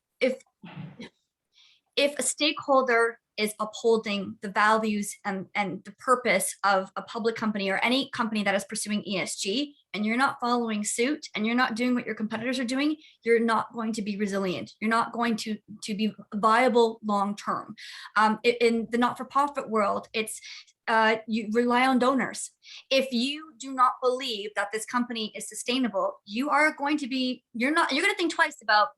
a stakeholder is upholding the values and the purpose of a public company or any company that is pursuing ESG, and you're not following suit and you're not doing what your competitors are doing, you're not going to be resilient. You're not going to be viable long-term. In the not-for-profit world, it's you rely on donors. If you do not believe that this company is sustainable, you're going to think twice about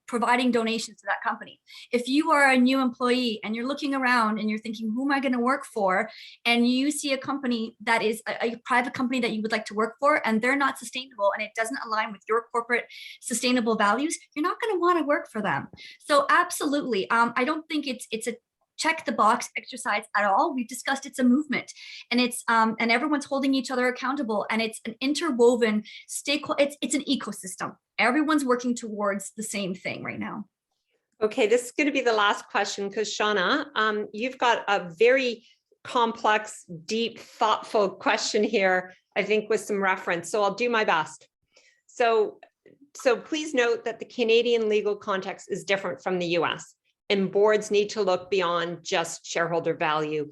providing donations to that company. If you are a new employee and you're looking around and you're thinking, who am I going to work for? And you see a company that is a private company that you would like to work for, and they're not sustainable and it doesn't align with your corporate sustainable values, you're not going to want to work for them. So absolutely. I don't think it's a check the box exercise at all. We've discussed it's a movement, and it's and everyone's holding each other accountable, and it's an interwoven stakeholder. It's an ecosystem. Everyone's working towards the same thing right now. Okay, this is going to be the last question because Shauna, you've got a very complex, deep, thoughtful question here, I think with some reference. So I'll do my best. So please note that the Canadian legal context is different from the US, and boards need to look beyond just shareholder value.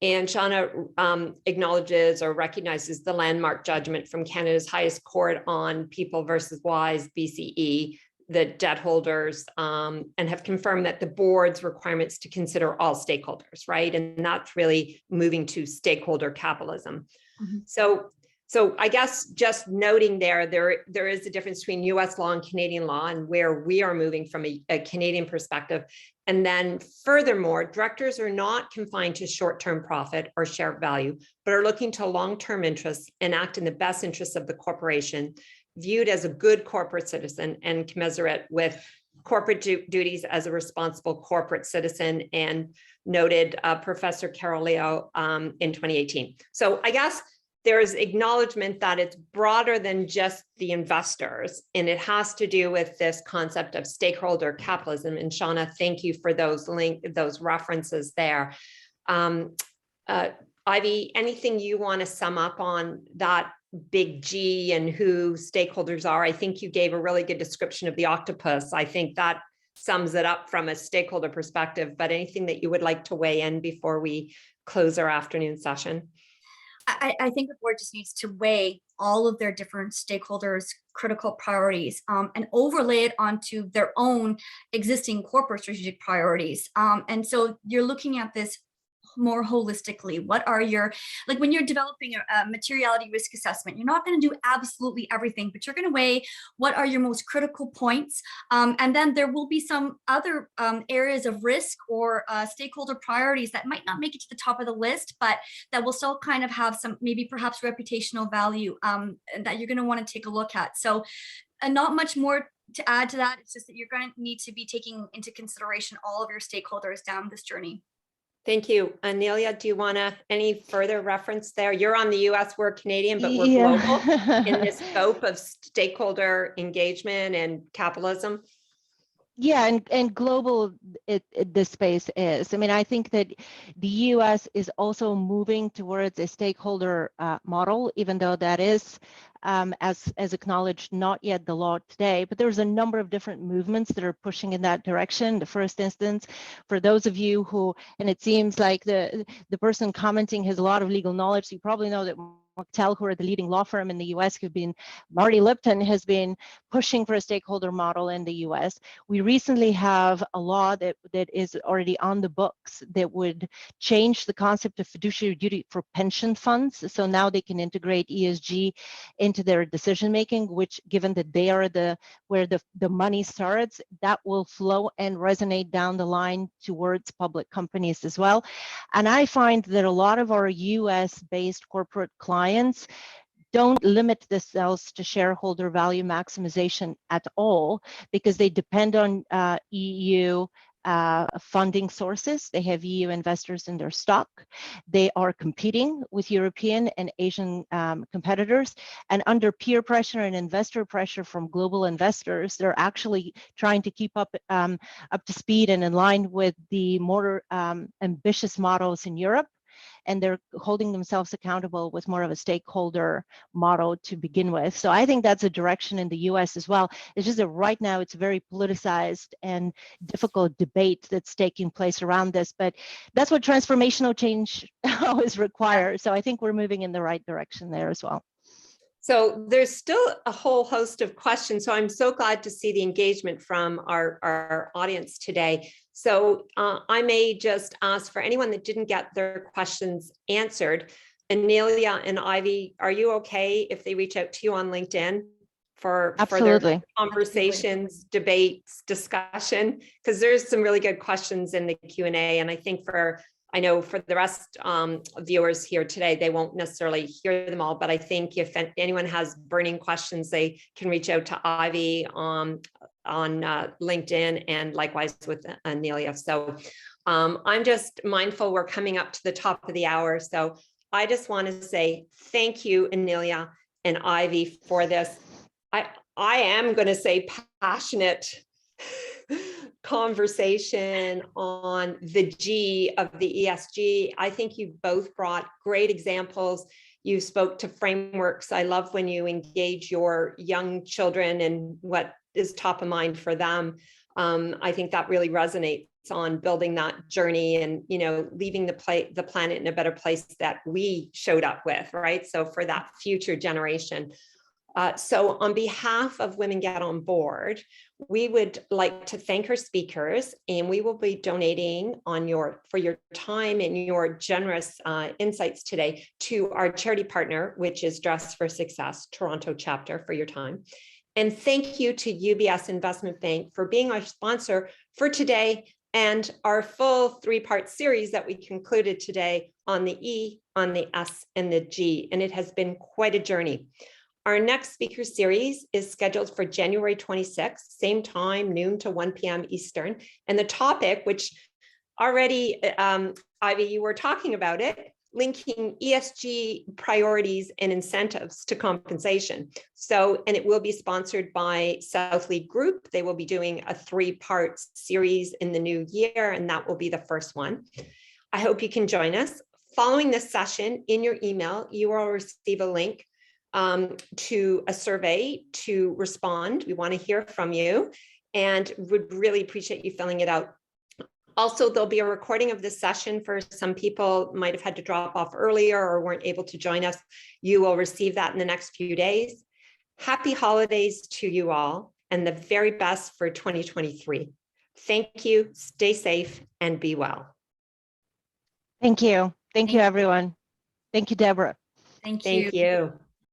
And Shauna acknowledges or recognizes the landmark judgment from Canada's highest court on People versus Wise, BCE, the debt holders, and have confirmed that the board's requirements to consider all stakeholders, right? And that's really moving to stakeholder capitalism. Mm-hmm. So I guess just noting there is a difference between US law and Canadian law, and where we are moving from a Canadian perspective. And then furthermore, directors are not confined to short-term profit or share value, but are looking to long-term interests and act in the best interests of the corporation, viewed as a good corporate citizen and commensurate with corporate duties as a responsible corporate citizen, and noted Professor Carol Leo in 2018. So I guess there's acknowledgement that it's broader than just the investors, and it has to do with this concept of stakeholder capitalism. And Shauna, thank you for those references there. Ivy, anything you want to sum up on that big G and who stakeholders are? I think you gave a really good description of the octopus. I think that sums it up from a stakeholder perspective, but anything that you would like to weigh in before we close our afternoon session? I think the board just needs to weigh all of their different stakeholders' critical priorities and overlay it onto their own existing corporate strategic priorities. And so you're looking at this more holistically. What are your, like when you're developing a materiality risk assessment, you're not going to do absolutely everything, but you're going to weigh what are your most critical points. And then there will be some other areas of risk or stakeholder priorities that might not make it to the top of the list, but that will still kind of have some, maybe perhaps reputational value that you're going to want to take a look at. So not much more to add to that. It's just that you're going to need to be taking into consideration all of your stakeholders down this journey. Thank you. Anelia, do you want any further reference there? You're on the US, we're Canadian, but we're global in this scope of stakeholder engagement and capitalism. Yeah, and global this space is. I mean, I think that the US is also moving towards a stakeholder model, even though that is, as acknowledged, not yet the law today, but there's a number of different movements that are pushing in that direction. The first instance, for those of you who, and it seems like the person commenting has a lot of legal knowledge, so you probably know that Martel, who are the leading law firm in the US, Marty Lipton has been pushing for a stakeholder model in the US. We recently have a law that is already on the books that would change the concept of fiduciary duty for pension funds. So now they can integrate ESG into their decision making, which, given that they are where the money starts, that will flow and resonate down the line towards public companies as well. And I find that a lot of our US-based corporate clients don't limit themselves to shareholder value maximization at all, because they depend on EU funding sources. They have EU investors in their stock. They are competing with European and Asian competitors, and under peer pressure and investor pressure from global investors, they're actually trying to keep up to speed and in line with the more ambitious models in Europe. And they're holding themselves accountable with more of a stakeholder model to begin with. So I think that's a direction in the US as well. It's just that right now it's a very politicized and difficult debate that's taking place around this, but that's what transformational change always requires. So I think we're moving in the right direction there as well. So there's still a whole host of questions. So I'm so glad to see the engagement from our audience today. So I may just ask for anyone that didn't get their questions answered. Anelia and Ivy, are you okay if they reach out to you on LinkedIn for their conversations, debates, discussion? Because there's some really good questions in the Q&A. And I know for the rest of viewers here today, they won't necessarily hear them all, but I think if anyone has burning questions, they can reach out to Ivy on LinkedIn, and likewise with Anelia. So I'm just mindful we're coming up to the top of the hour. So I just want to say thank you, Anelia and Ivy, for this. I am going to say passionate conversation on the G of the ESG. I think you both brought great examples. You spoke to frameworks. I love when you engage your young children and what is top of mind for them. I think that really resonates on building that journey and, leaving the planet in a better place that we showed up with, right? So for that future generation. So on behalf of Women Get On Board, we would like to thank our speakers, and we will be donating for your time and your generous insights today to our charity partner, which is Dress for Success, Toronto chapter, for your time. And thank you to UBS Investment Bank for being our sponsor for today and our full 3-part series that we concluded today on the E, on the S, and the G. And it has been quite a journey. Our next speaker series is scheduled for January 26th, same time, noon to 1 p.m. Eastern. And the topic, which already, Ivy, you were talking about it, linking ESG priorities and incentives to compensation. So, and it will be sponsored by Southlead Group. They will be doing a 3-part series in the new year, and that will be the first one. I hope you can join us. Following this session, in your email, you will receive a link to a survey to respond. We want to hear from you and would really appreciate you filling it out. Also, there'll be a recording of this session for some people might have had to drop off earlier or weren't able to join us. You will receive that in the next few days. Happy holidays to you all and the very best for 2023. Thank you, stay safe, and be well. Thank you. Thank you, everyone. Thank you, Deborah. Thank you. Thank you.